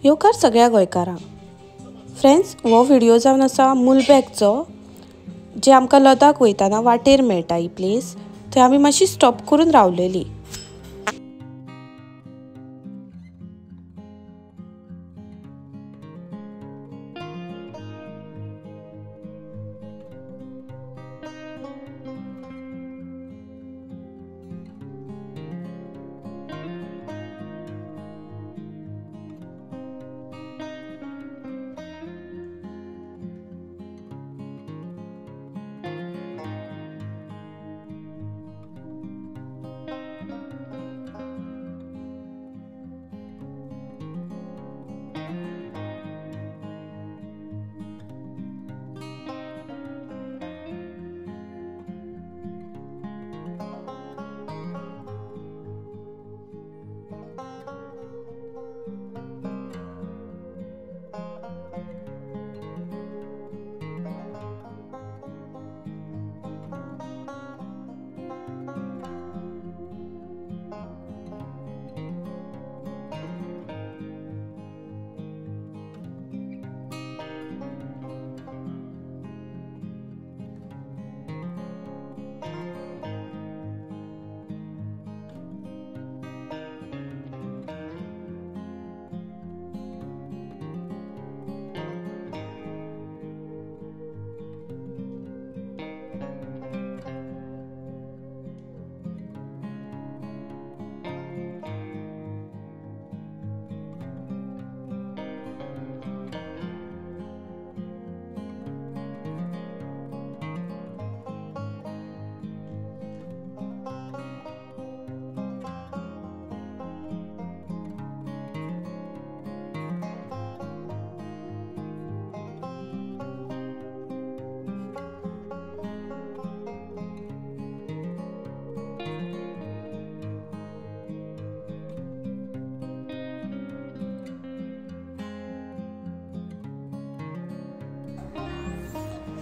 येवकार सगळ्या गोंयकारांक। फ्रेंड्स, हो व्हिडिओ जावन आसा मुलबॅगचो, जे आमकां लदाख वयताना वाटेर मेळटा। ही प्लेस थंय आमी मातशी स्टॉप करून रावलेली।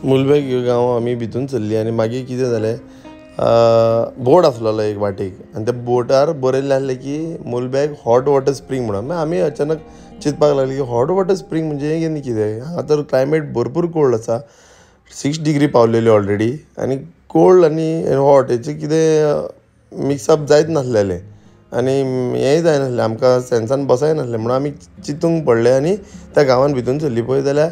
मुलबॅग गांव आमी भितून चल्ली आनी मागीर कितें जालें, बोट आसलेलो एक वाटेक आनी त्या बोटार बरयल्लें आहलें की मुलबॅग हॉट वॉटर स्प्रिंग म्हणून। मागीर आमी अचानक चिंतपाक लागले की हॉट वॉटर स्प्रिंग म्हणजे कितें। हांगा तर क्लायमेट भरपूर कोल्ड आसा, 6 डिग्री पावलेली ऑलरेडी, आनी कोल्ड आनी हॉट हेचें कितें मिक्सअप जायत नासलेलें आनी हेंय जायनासलें, आमकां सेन्सान बसय नासलें म्हणून आमी चिंतूंक पडलें आनी त्या गांवांत भितून चल्ली पळय जाल्यार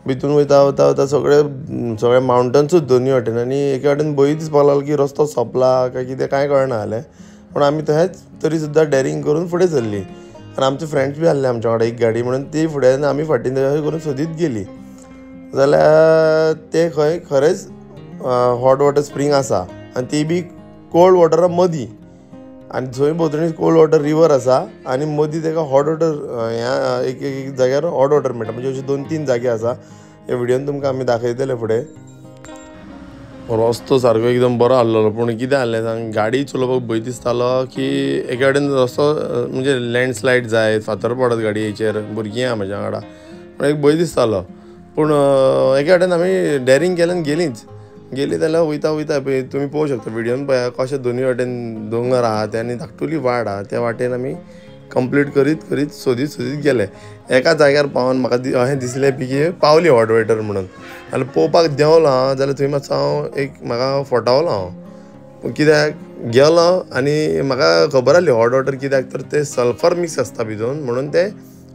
भितून वयता सगळे मावंटन्सूच दोनूय वाटेन आनी एके वाटेन भंय दिसपाक लागलो की रस्तो सोंपला काय कितें कांय कळना जालें। पूण आमी तशेंच तरी सुद्दां डॅरिंग करून फुडें चल्ली आनी आमचे फ्रेंड्स बी आहले आमच्या वांगडा एक गाडी म्हणून ती फुडें आमी फाटीन तशें करून सोदीत गेली जाल्यार ते खंय खरेंच हॉट वॉटर स्प्रिंग आसा आनी ती बी कोल्ड वॉटरा मदीं आनी थंय भोंवतणी कोल्ड वॉटर रिवर आसा आनी मदीं ताका हॉट वॉटर ह्या एक जाग्यार हॉट वॉटर मेळटा। म्हणजे अशे 2-3 जागे आसा, ह्या व्हिडियोन तुमकां आमी दाखयतले फुडें। रस्तो सारको एकदम बरो आहलेलो, पूण कितें आहलें सांग, गाडी चलोवपाक भंय दिसतालो की एके वाटेन रस्तो म्हणजे लँडस्लायड जायत, फातर पडत गाडयेचेर, भुरगीं आहा म्हाज्या वांगडा, पूण एक भंय दिसतालो। पूण एके वाटेन आमी डॅरिंग केलें आनी गेली जाल्यार वयता पळय तुमी पळोवंक शकता व्हिडियोन पळया कशें दोनूय वाटेन दोंगर आहा ते आनी धाकटुली वाट आहा, त्या वाटेन आमी कंप्लीट करीत सोदीत गेले। एका जाग्यार पावन म्हाका अशें दिसलें की पावली हॉट वॉटर म्हणून, जाल्यार पळोवपाक देंवलो हांव, जाल्यार थंय मातसो हांव म्हाका फटावलो हांव, कित्याक गेलो आनी म्हाका खबर आहली हॉट वॉटर कित्याक तर ते सल्फर मिक्स आसता भितून म्हणून ते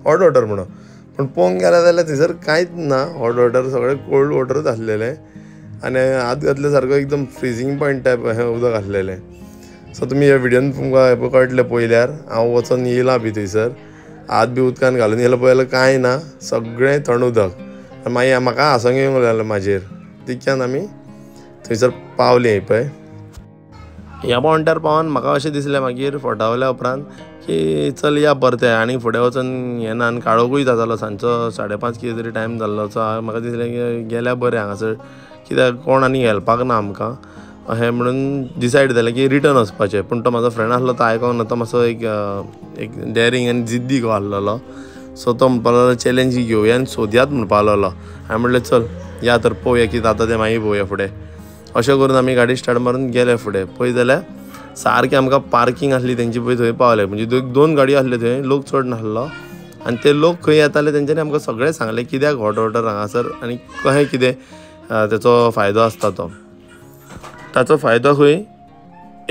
हॉट वॉटर म्हणून। पूण पळोवंक गेले जाल्यार थंयसर कांयच ना हॉट वॉटर, सगळें कोल्ड वॉटरूच आसलेलें आनी हात घातल्या सारको एकदम फ्रिजींग पॉयंट टायप अशें उदक आसलेलें। सो तुमी ह्या व्हिडियोन तुमकां कळटलें पळयल्यार हांव वचून येयलां बी थंयसर, हात बी उदकान घालून येयलो पळयल्यार कांय ना, सगळें थंड उदक। मागीर म्हाका हांसूंक येवंक लागलें म्हाजेर, तितक्यान आमी थंयसर पावलीं पळय। ह्या पॉयंटार पावन म्हाका अशें दिसलें मागीर फटावल्या उपरांत की चल या परते आनी फुडें वचून हें ना, आनी काळोखूय जातालो, सांजचो 5:30 कितें तरी टायम जाल्लो। सो म्हाका दिसलें की गेल्यार बरें हांगासर, कित्याक कोण आनी हेल्पाक ना आमकां अशें म्हणून डिसायड जालें की रिटर्न वचपाचें। पूण तो म्हाजो फ्रेंड आसलो तो आयकोंक ना, तो मातसो एक डॅरिंग आनी जिद्दी को आसलेलो। सो तो म्हणपाक लागलो चॅलेंज घेवया आनी सोदयात म्हणपाक लागलो। हांवें म्हणलें चल या तर पळोवया कितें जाता तें मागीर पळोवया फुडें। अशें करून आमी गाडी स्टार्ट मारून गेले फुडें। पळय जाल्यार सारकें आमकां पार्किंग आसली तेंची पळय थंय पावले, म्हणजे 2 गाडयो आसल्यो थंय, लोक चड नासलो आनी ते लोक खंय येताले तेंच्यांनी आमकां सगळें सांगलें कित्याक हॉट वॉटर हांगासर आनी कशें कितें तेचो फायदो आसता तो. ताचो फायदो खंय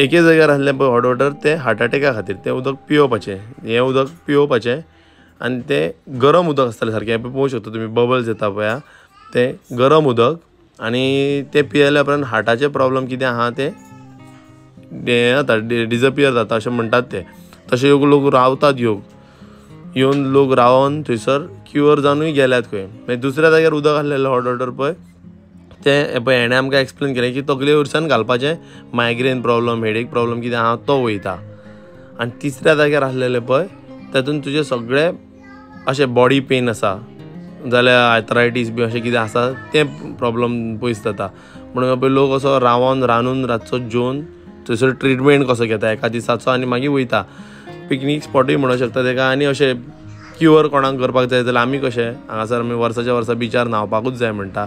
एके जाग्यार आहलें पळय हॉट वॉटर तें हार्ट अटॅका खातीर तें उदक पिवपाचें, हें उदक पिवपाचें आनी तें गरम उदक आसतालें सारकें. हें पळोवंक शकता तुमी बबल्स येता पळय तें गरम उदक आनी तें पियेल्या उपरांत हार्टाचें प्रॉब्लम कितें आहा तें हें जाता डिजपियर जाता अशें म्हणटात ते. तशें लोक रावतात येवन लोक रावन थंयसर क्युअर जावनूय गेल्यात खंय. मागीर दुसऱ्या जाग्यार उदक आहलेलें हॉट वॉटर पळय तें पळय हेणें आमकां एक्सप्लेन केलें की तकले वयरच्यान घालपाचें मायग्रेन प्रॉब्लम हेडेक प्रॉब्लम कितें आहा तो वयता. आनी तिसऱ्या जाग्यार आहलेलें पळय तातूंत तुजें सगळें अशें बॉडी पेन आसा जाल्यार आर्थरायटीस बी अशें कितें आसा तें प्रॉब्लम पयस जाता. म्हणून पळय लोक असो रांदून रातचो जेवन थंयसर ट्रिटमेंट कसो घेता एका दिसाचो आनी मागीर वयता. पिकनीक स्पॉटूय म्हणूंक शकता तेका. आनी अशें क्युअर कोणाक करपाक जाय जाल्यार आमी कशें हांगासर आमी वर्साच्या वर्सा बिचार न्हांवपाकूच जाय म्हणटा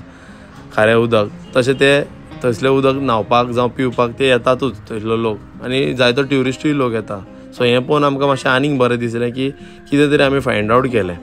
खारें उदक, तशें ते थंयसलें उदक न्हांवपाक जावं पिवपाक ते येतातूच थंयसलो लोक आनी जायतो ट्युरिस्टूय लोक येता. सो हें पळोवन आमकां मातशें आनीक बरें दिसलें की कितें तरी आमी फायंड आवट केलें.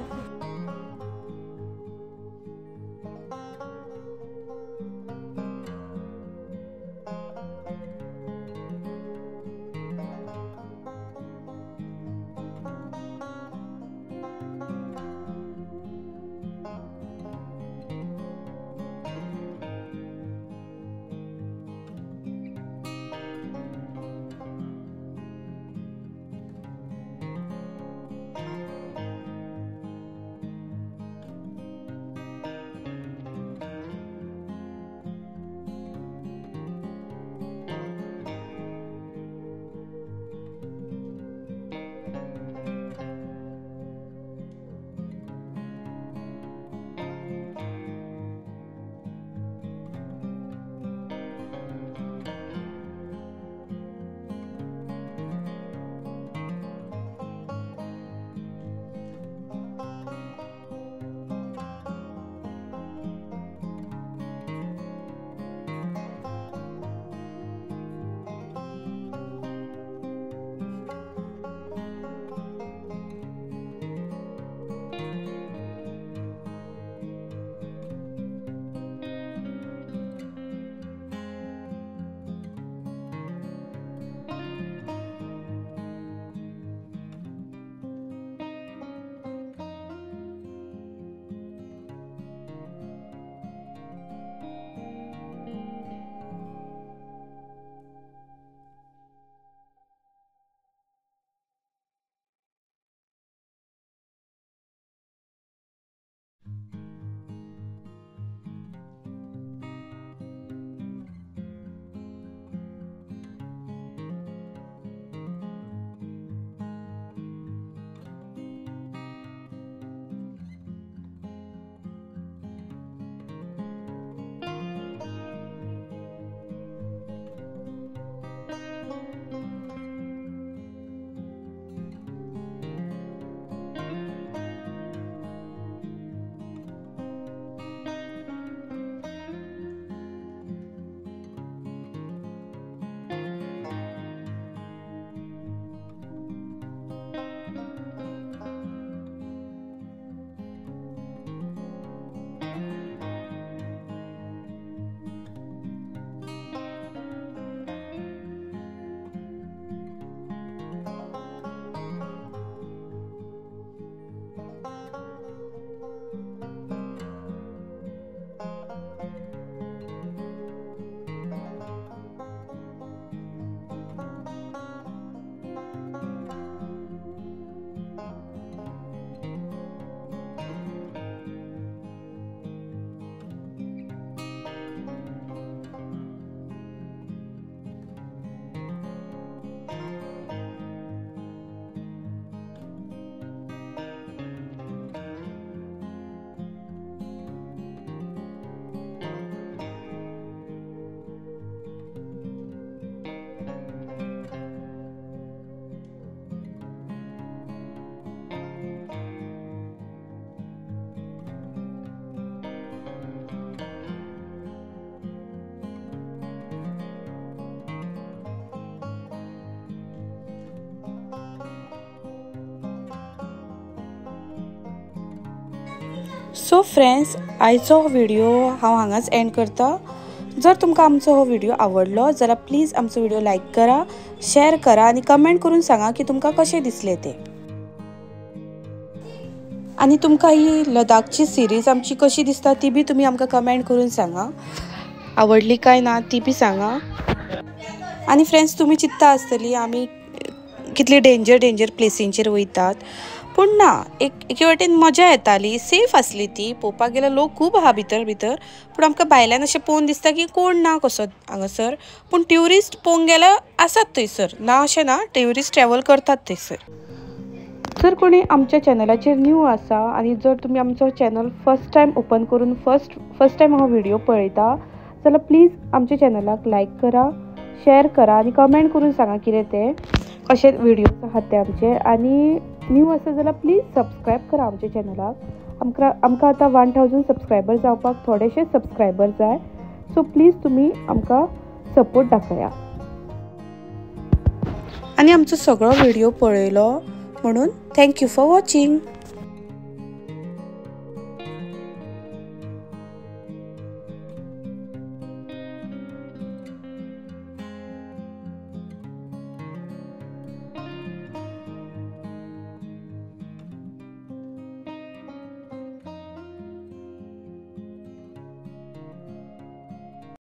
सो फ्रेंड्स, आयचो हो व्हिडिओ हांव हांगाच एंड करता। जर तुमकां आमचो हो व्हिडिओ आवडलो जाल्यार प्लीज आमचो व्हिडिओ लायक करा, शेअर करा आणि कमेंट करून सांगा की तुमकां कशें दिसले ते। आणि तुमकां ही लदाखची सिरीज आमची कशी दिसता ती बी तुम्ही आमकां कमेंट करून सांगा, आवडली काय ना ती बी सांगा। आणि फ्रेंड्स, तुम्ही चिंतता आसतली आमी कितली डेंजर प्लेसींचेर वयतात, पूण ना, एके वाटेन मजा येताली, सेफ आसली ती। पळोवपाक गेल्यार लोक खूब आहा भितर पूण आमकां भायल्यान अशें पळोवन दिसता की कोण ना कसो हांगासर, पूण ट्युरिस्ट पळोवंक गेल्यार आसात थंयसर, ना अशें ना, ट्युरिस्ट ट्रॅवल करतात थंयसर। जर कोणी आमच्या चॅनलाचेर न्यू आसा आणि जर तुम्ही आमचो चॅनल फर्स्ट टाइम ओपन करून फर्स्ट टाइम हो व्हिडिओ पळयता जाल्यार प्लीज आमच्या चॅनलाक लायक करा, शेअर करा आणि कमेंट करून सांगा कितें ते कशे व्हिडिओज आहात ते आमचे। आणि न्यू आसा जाल्यार प्लीज सबस्क्रायब करा आमच्या चॅनलाक। आमकां आतां 1000 सबस्क्रायबर जावपाक थोडेशे सबस्क्रायबर जाय, सो प्लीज तुम्ही आमकां सपोर्ट दाखया आणि आमचो सगळो व्हिडिओ पळयलो म्हणून थँक्यू फॉर वॉचिंग।